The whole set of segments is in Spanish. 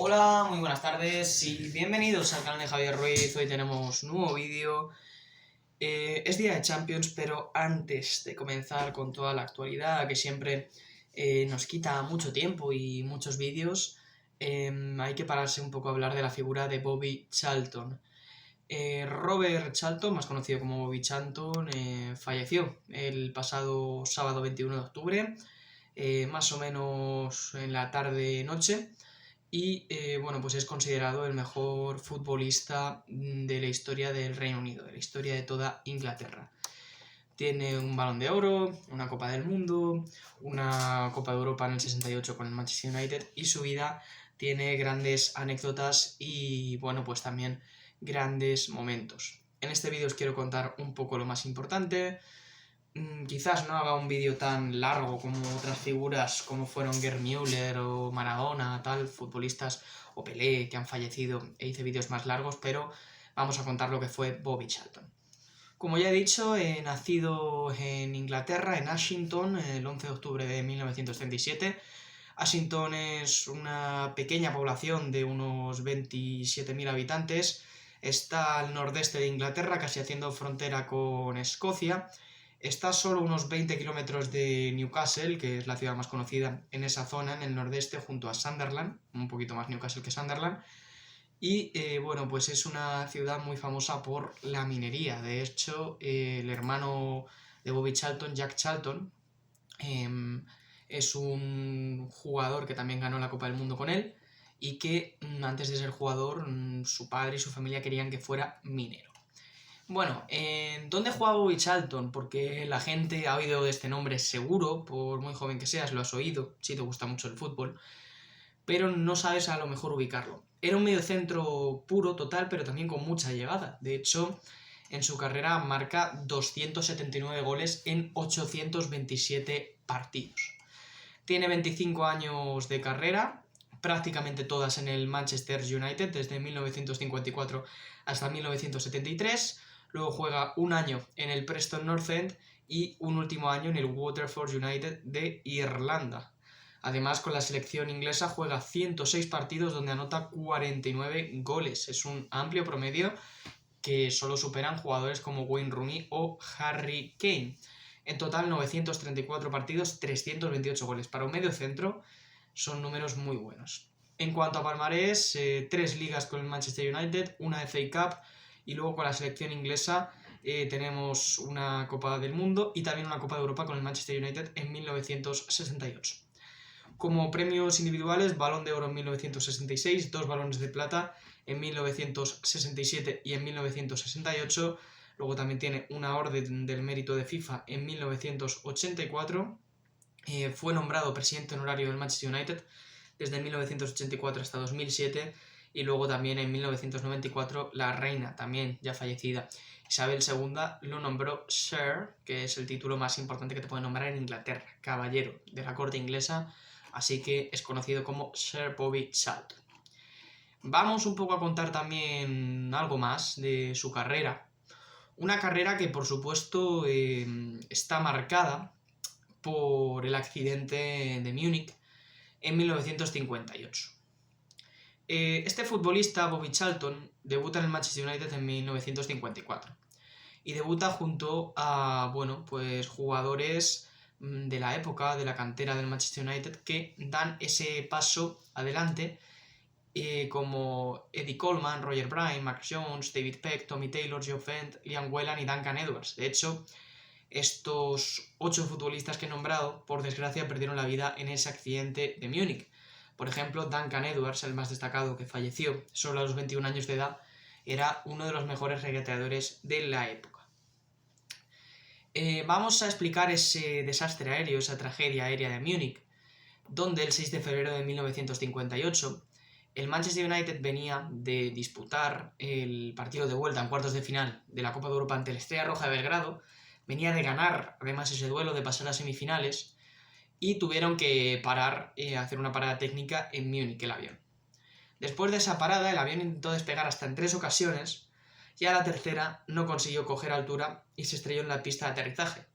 Hola, muy buenas tardes y bienvenidos al canal de Javier Ruiz. Hoy tenemos un nuevo vídeo. Es día de Champions, pero antes de comenzar con toda la actualidad que siempre nos quita mucho tiempo y muchos vídeos, hay que pararse un poco a hablar de la figura de Bobby Charlton. Robert Charlton, más conocido como Bobby Charlton, falleció el pasado sábado 21 de octubre, más o menos en la tarde-noche. Y bueno, pues es considerado el mejor futbolista de la historia del Reino Unido, de la historia de toda Inglaterra. Tiene un Balón de Oro, una Copa del Mundo, una Copa de Europa en el 68 con el Manchester United, y su vida tiene grandes anécdotas y bueno, pues también grandes momentos. En este vídeo os quiero contar un poco lo más importante. Quizás no haga un vídeo tan largo como otras figuras como fueron Gerd Müller o Maradona, tal, futbolistas o Pelé que han fallecido, e hice vídeos más largos, pero vamos a contar lo que fue Bobby Charlton. Como ya he dicho, nacido en Inglaterra, en Ashington, el 11 de octubre de 1937. Ashington es una pequeña población de unos 27.000 habitantes. Está al nordeste de Inglaterra, casi haciendo frontera con Escocia. Está solo unos 20 kilómetros de Newcastle, que es la ciudad más conocida en esa zona, en el nordeste, junto a Sunderland, un poquito más Newcastle que Sunderland. Y bueno, pues es una ciudad muy famosa por la minería. De hecho, el hermano de Bobby Charlton, Jack Charlton, es un jugador que también ganó la Copa del Mundo con él, y que antes de ser jugador, su padre y su familia querían que fuera minero. Bueno, ¿dónde jugaba Bobby Charlton? Porque la gente ha oído de este nombre seguro, por muy joven que seas, lo has oído, si te gusta mucho el fútbol, pero no sabes a lo mejor ubicarlo. Era un mediocentro puro, total, pero también con mucha llegada. De hecho, en su carrera marca 279 goles en 827 partidos. Tiene 25 años de carrera, prácticamente todas en el Manchester United, desde 1954 hasta 1973. Luego juega un año en el Preston North End y un último año en el Waterford United de Irlanda. Además, con la selección inglesa juega 106 partidos donde anota 49 goles. Es un amplio promedio que solo superan jugadores como Wayne Rooney o Harry Kane. En total, 934 partidos, 328 goles. Para un medio centro son números muy buenos. En cuanto a palmarés, 3 ligas con el Manchester United, una FA Cup, y luego con la selección inglesa tenemos una Copa del Mundo y también una Copa de Europa con el Manchester United en 1968. Como premios individuales, Balón de Oro en 1966, 2 Balones de Plata en 1967 y en 1968. Luego también tiene una Orden del Mérito de FIFA en 1984. Fue nombrado presidente honorario del Manchester United desde 1984 hasta 2007. Y luego también en 1994 la reina, también ya fallecida, Isabel II, lo nombró Sir, que es el título más importante que te pueden nombrar en Inglaterra, caballero de la corte inglesa, así que es conocido como Sir Bobby Charlton. Vamos un poco a contar también algo más de su carrera. Una carrera que por supuesto está marcada por el accidente de Múnich en 1958. Este futbolista, Bobby Charlton, debuta en el Manchester United en 1954 y debuta junto a, bueno, pues jugadores de la época, de la cantera del Manchester United, que dan ese paso adelante, como Eddie Coleman, Roger Bryant, Max Jones, David Peck, Tommy Taylor, Joe Fent, Liam Whelan y Duncan Edwards. De hecho, estos 8 futbolistas que he nombrado, por desgracia, perdieron la vida en ese accidente de Múnich. Por ejemplo, Duncan Edwards, el más destacado, que falleció solo a los 21 años de edad, era uno de los mejores regateadores de la época. Vamos a explicar ese desastre aéreo, esa tragedia aérea de Múnich, donde el 6 de febrero de 1958 el Manchester United venía de disputar el partido de vuelta en cuartos de final de la Copa de Europa ante el Estrella Roja de Belgrado. Venía de ganar además ese duelo, de pasar a semifinales, y tuvieron que parar, hacer una parada técnica en Múnich, el avión. Después de esa parada, el avión intentó despegar hasta en 3 ocasiones, y a la tercera no consiguió coger altura y se estrelló en la pista de aterrizaje,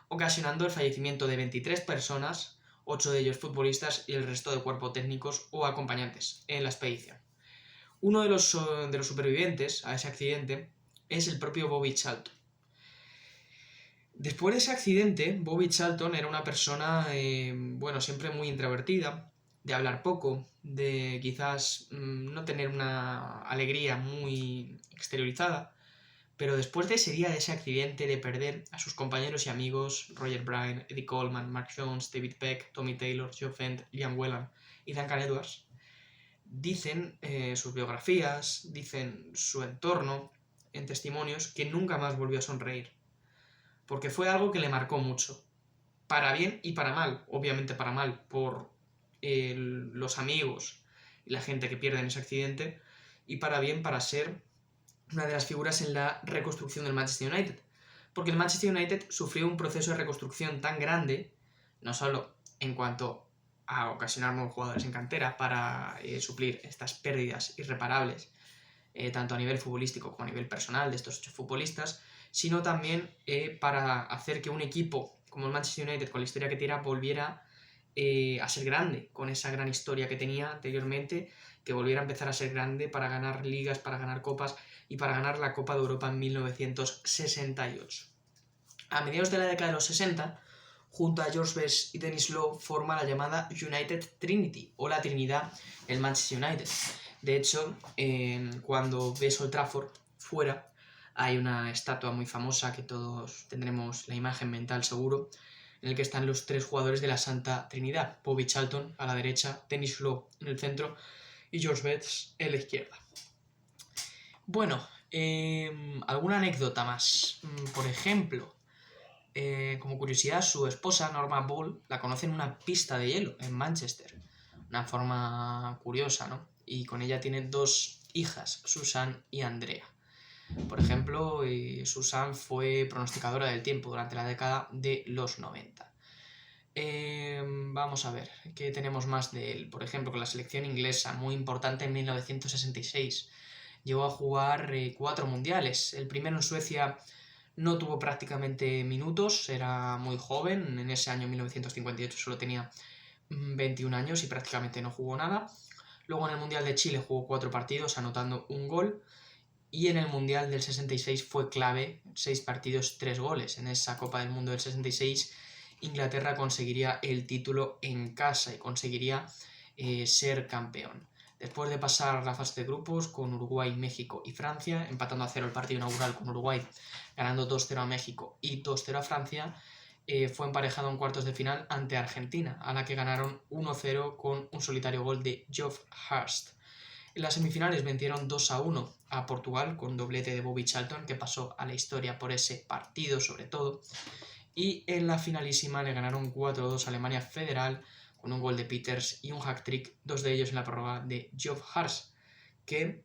ocasionando el fallecimiento de 23 personas, 8 de ellos futbolistas y el resto de cuerpo técnicos o acompañantes en la expedición. Uno de los supervivientes a ese accidente es el propio Bobby Charlton. Después de ese accidente, Bobby Charlton era una persona, siempre muy introvertida, de hablar poco, de quizás no tener una alegría muy exteriorizada, pero después de ese día, de ese accidente, de perder a sus compañeros y amigos, Roger Bryan, Eddie Coleman, Mark Jones, David Peck, Tommy Taylor, Joe Fent, Liam Whelan y Duncan Edwards, dicen sus biografías, dicen su entorno en testimonios que nunca más volvió a sonreír. Porque fue algo que le marcó mucho. Para bien y para mal. Obviamente para mal, por los amigos y la gente que pierde en ese accidente. Y para bien, para ser una de las figuras en la reconstrucción del Manchester United. Porque el Manchester United sufrió un proceso de reconstrucción tan grande, no solo en cuanto a ocasionar nuevos jugadores en cantera para suplir estas pérdidas irreparables, tanto a nivel futbolístico como a nivel personal de estos 8 futbolistas, sino también para hacer que un equipo como el Manchester United, con la historia que tiene, volviera a ser grande, con esa gran historia que tenía anteriormente, que volviera a empezar a ser grande para ganar ligas, para ganar copas y para ganar la Copa de Europa en 1968. A mediados de la década de los 60, junto a George Best y Denis Law, forma la llamada United Trinity, o la Trinidad del Manchester United. De hecho, cuando ves Old Trafford fuera, hay una estatua muy famosa que todos tendremos la imagen mental seguro, en el que están los 3 jugadores de la Santa Trinidad: Bobby Charlton a la derecha, Denis Law en el centro y George Best en la izquierda. Bueno, alguna anécdota más. Por ejemplo, como curiosidad, su esposa, Norma Ball, la conoce en una pista de hielo en Manchester. Una forma curiosa, ¿no? Y con ella tiene 2 hijas, Susan y Andrea. Por ejemplo, Susan fue pronosticadora del tiempo durante la década de los 90. Vamos a ver, ¿qué tenemos más de él? Por ejemplo, con la selección inglesa, muy importante en 1966. Llegó a jugar 4 mundiales. El primero en Suecia no tuvo prácticamente minutos, era muy joven. En ese año 1958 solo tenía 21 años y prácticamente no jugó nada. Luego en el Mundial de Chile jugó 4 partidos, anotando 1 gol. Y en el Mundial del 66 fue clave, 6 partidos, 3 goles. En esa Copa del Mundo del 66, Inglaterra conseguiría el título en casa y conseguiría ser campeón. Después de pasar la fase de grupos con Uruguay, México y Francia, empatando a 0 el partido inaugural con Uruguay, ganando 2-0 a México y 2-0 a Francia, fue emparejado en cuartos de final ante Argentina, a la que ganaron 1-0 con un solitario gol de Geoff Hurst. En las semifinales vencieron 2-1 a Portugal con doblete de Bobby Charlton, que pasó a la historia por ese partido sobre todo. Y en la finalísima le ganaron 4-2 a Alemania Federal con un gol de Peters y un hat-trick, 2 de ellos en la prórroga de Geoff Hurst, que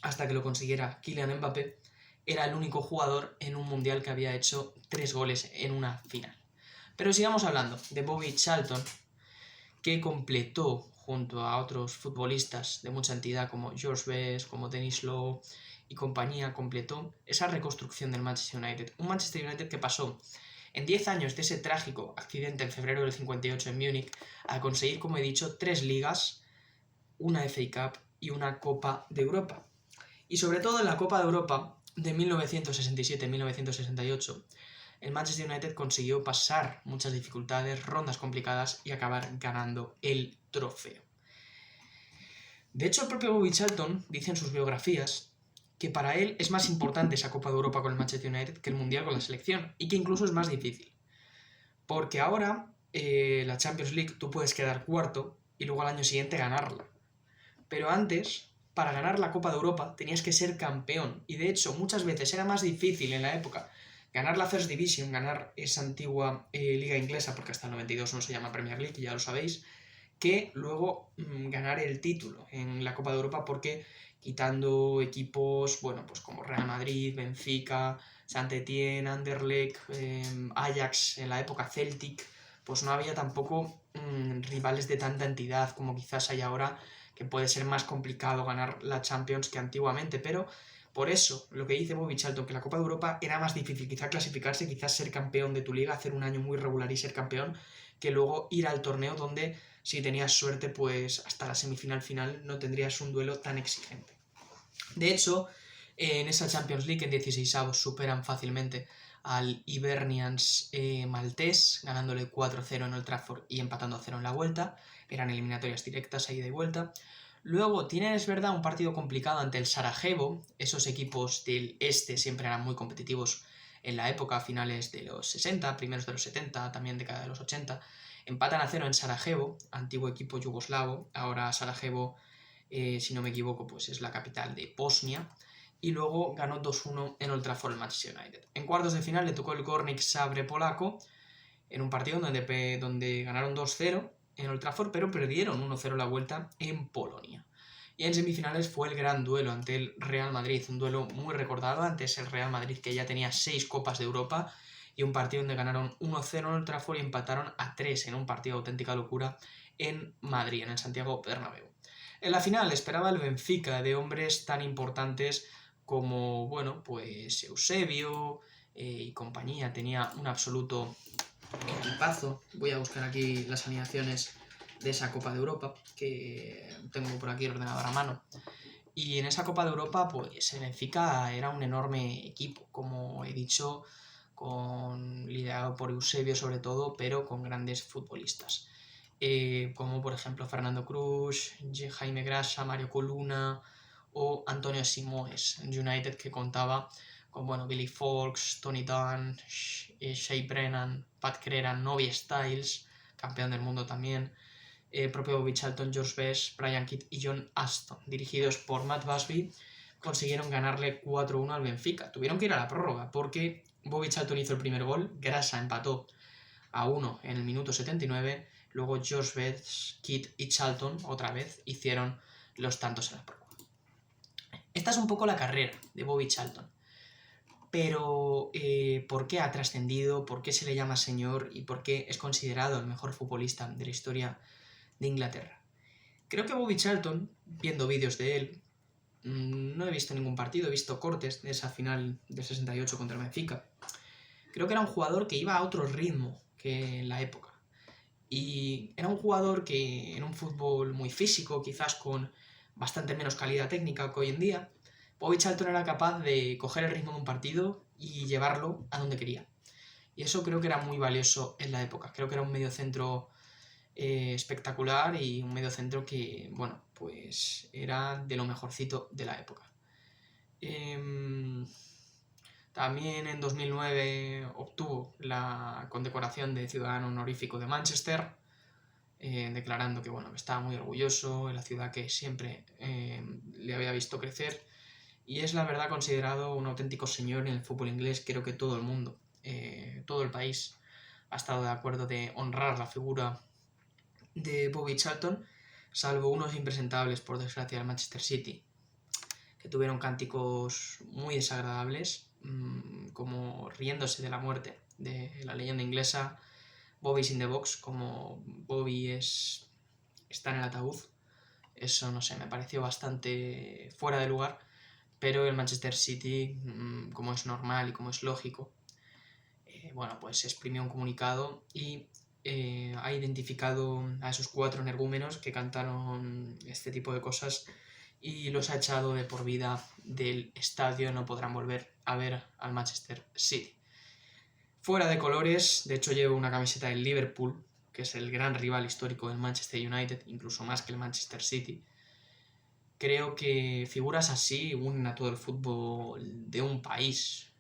hasta que lo consiguiera Kylian Mbappé era el único jugador en un mundial que había hecho 3 goles en una final. Pero sigamos hablando de Bobby Charlton, que completó junto a otros futbolistas de mucha entidad como George Best, como Denis Law y compañía, completó esa reconstrucción del Manchester United. Un Manchester United que pasó en 10 años de ese trágico accidente en febrero del 58 en Múnich a conseguir, como he dicho, 3 ligas, una FA Cup y una Copa de Europa. Y sobre todo en la Copa de Europa de 1967-1968, el Manchester United consiguió pasar muchas dificultades, rondas complicadas y acabar ganando el trofeo. De hecho, el propio Bobby Charlton dice en sus biografías que para él es más importante esa Copa de Europa con el Manchester United que el Mundial con la selección, y que incluso es más difícil. Porque ahora la Champions League tú puedes quedar cuarto y luego al año siguiente ganarla. Pero antes, para ganar la Copa de Europa tenías que ser campeón, y de hecho muchas veces era más difícil en la época ganar la First Division, ganar esa antigua liga inglesa, porque hasta el 92 no se llama Premier League, ya lo sabéis, que luego ganar el título en la Copa de Europa, porque quitando equipos, pues como Real Madrid, Benfica, Saint-Étienne, Anderlecht, Ajax, en la época Celtic, pues no había tampoco rivales de tanta entidad como quizás hay ahora, que puede ser más complicado ganar la Champions que antiguamente, pero por eso, lo que dice Bobby Charlton, que la Copa de Europa era más difícil, quizás clasificarse, quizás ser campeón de tu liga, hacer un año muy regular y ser campeón, que luego ir al torneo donde, si tenías suerte, pues hasta la semifinal final no tendrías un duelo tan exigente. De hecho, en esa Champions League en 16avos superan fácilmente al Hibernians maltés, ganándole 4-0 en Old Trafford y empatando a 0 en la vuelta. Eran eliminatorias directas a ida y vuelta. Luego tienen, es verdad, un partido complicado ante el Sarajevo. Esos equipos del este siempre eran muy competitivos en la época, finales de los 60, primeros de los 70, también década de los 80. Empatan a 0 en Sarajevo, antiguo equipo yugoslavo. Ahora Sarajevo, si no me equivoco, pues es la capital de Bosnia. Y luego ganó 2-1 en Old Trafford el Manchester United. En cuartos de final le tocó el Górnik Zabrze polaco, en un partido donde ganaron 2-0 en Old Trafford, pero perdieron 1-0 la vuelta en Polonia. Y en semifinales fue el gran duelo ante el Real Madrid, un duelo muy recordado ante ese Real Madrid que ya tenía 6 Copas de Europa, y un partido donde ganaron 1-0 en Old Trafford y empataron a 3 en un partido de auténtica locura en Madrid, en el Santiago Bernabéu. En la final esperaba el Benfica, de hombres tan importantes como, bueno, pues Eusebio y compañía. Tenía un absoluto equipazo. Voy a buscar aquí las alineaciones de esa Copa de Europa, que tengo por aquí el ordenador a mano. Y en esa Copa de Europa, pues el Benfica era un enorme equipo, como he dicho, liderado por Eusebio sobre todo, pero con grandes futbolistas. Como por ejemplo Fernando Cruz, Jaime Grasa, Mario Coluna o Antonio Simoes, en United, que contaba con, bueno, Billy Foulkes, Tony Dunn, Shea Brennan, Pat Creran, Novi Styles, campeón del mundo también, propio Bobby Charlton, George Best, Brian Kidd y John Aston, dirigidos por Matt Busby, consiguieron ganarle 4-1 al Benfica. Tuvieron que ir a la prórroga porque Bobby Charlton hizo el primer gol, Grasa empató a 1 en el minuto 79, luego George Best, Kidd y Charlton otra vez hicieron los tantos en la prórroga. Esta es un poco la carrera de Bobby Charlton. Pero ¿por qué ha trascendido? ¿Por qué se le llama señor? ¿Y por qué es considerado el mejor futbolista de la historia de Inglaterra? Creo que Bobby Charlton, viendo vídeos de él, no he visto ningún partido, he visto cortes de esa final del 68 contra el Benfica. Creo que era un jugador que iba a otro ritmo que en la época. Y era un jugador que en un fútbol muy físico, quizás con bastante menos calidad técnica que hoy en día, Bobby Charlton era capaz de coger el ritmo de un partido y llevarlo a donde quería. Y eso creo que era muy valioso en la época. Creo que era un mediocentro espectacular y un mediocentro que, bueno, pues era de lo mejorcito de la época. También en 2009 obtuvo la condecoración de ciudadano honorífico de Manchester, declarando que, bueno, que estaba muy orgulloso en la ciudad que siempre le había visto crecer. Y es, la verdad, considerado un auténtico señor en el fútbol inglés. Creo que todo el mundo, todo el país, ha estado de acuerdo de honrar la figura de Bobby Charlton, salvo unos impresentables, por desgracia, del Manchester City, que tuvieron cánticos muy desagradables, como riéndose de la muerte de la leyenda inglesa, Bobby's in the box, como Bobby está en el ataúd. Eso, no sé, me pareció bastante fuera de lugar. Pero el Manchester City, como es normal y como es lógico, bueno, pues exprimió un comunicado y ha identificado a esos 4 energúmenos que cantaron este tipo de cosas y los ha echado de por vida del estadio. No podrán volver a ver al Manchester City. Fuera de colores, de hecho llevo una camiseta del Liverpool, que es el gran rival histórico del Manchester United, incluso más que el Manchester City. Creo que figuras así unen a todo el fútbol de un país.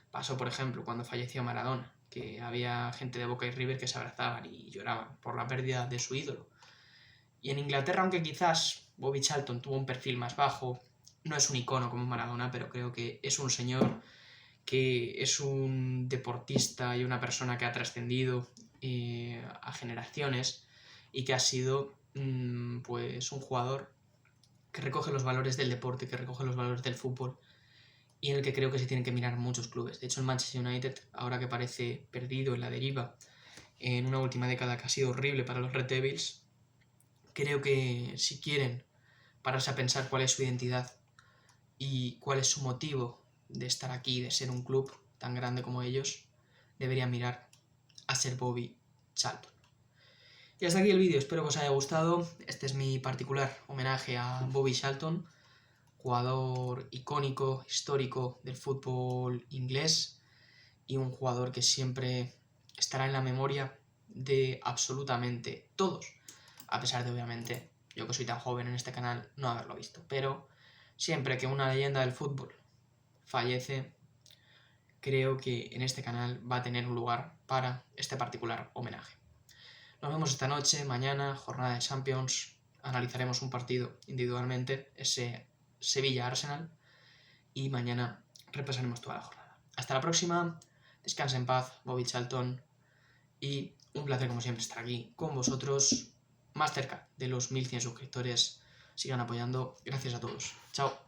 Pasó, por ejemplo, cuando falleció Maradona, que había gente de Boca y River que se abrazaban y lloraban por la pérdida de su ídolo. Y en Inglaterra, aunque quizás Bobby Charlton tuvo un perfil más bajo, no es un icono como Maradona, pero creo que es un señor, que es un deportista y una persona que ha trascendido a generaciones y que ha sido pues un jugador que recoge los valores del deporte, que recoge los valores del fútbol y en el que creo que se tienen que mirar muchos clubes. De hecho, el Manchester United, ahora que parece perdido en la deriva en una última década que ha sido horrible para los Red Devils, creo que si quieren pararse a pensar cuál es su identidad y cuál es su motivo de estar aquí, de ser un club tan grande como ellos, deberían mirar a ser Bobby Charlton. Y hasta aquí el vídeo, espero que os haya gustado. Este es mi particular homenaje a Bobby Charlton, jugador icónico, histórico del fútbol inglés y un jugador que siempre estará en la memoria de absolutamente todos, a pesar de, obviamente, yo que soy tan joven en este canal, no haberlo visto. Pero siempre que una leyenda del fútbol fallece, creo que en este canal va a tener un lugar para este particular homenaje. Nos vemos esta noche, mañana, jornada de Champions. Analizaremos un partido individualmente, ese Sevilla-Arsenal, y mañana repasaremos toda la jornada. Hasta la próxima, descansa en paz, Bobby Charlton, y un placer como siempre estar aquí con vosotros, más cerca de los 1100 suscriptores. Sigan apoyando, gracias a todos. Chao.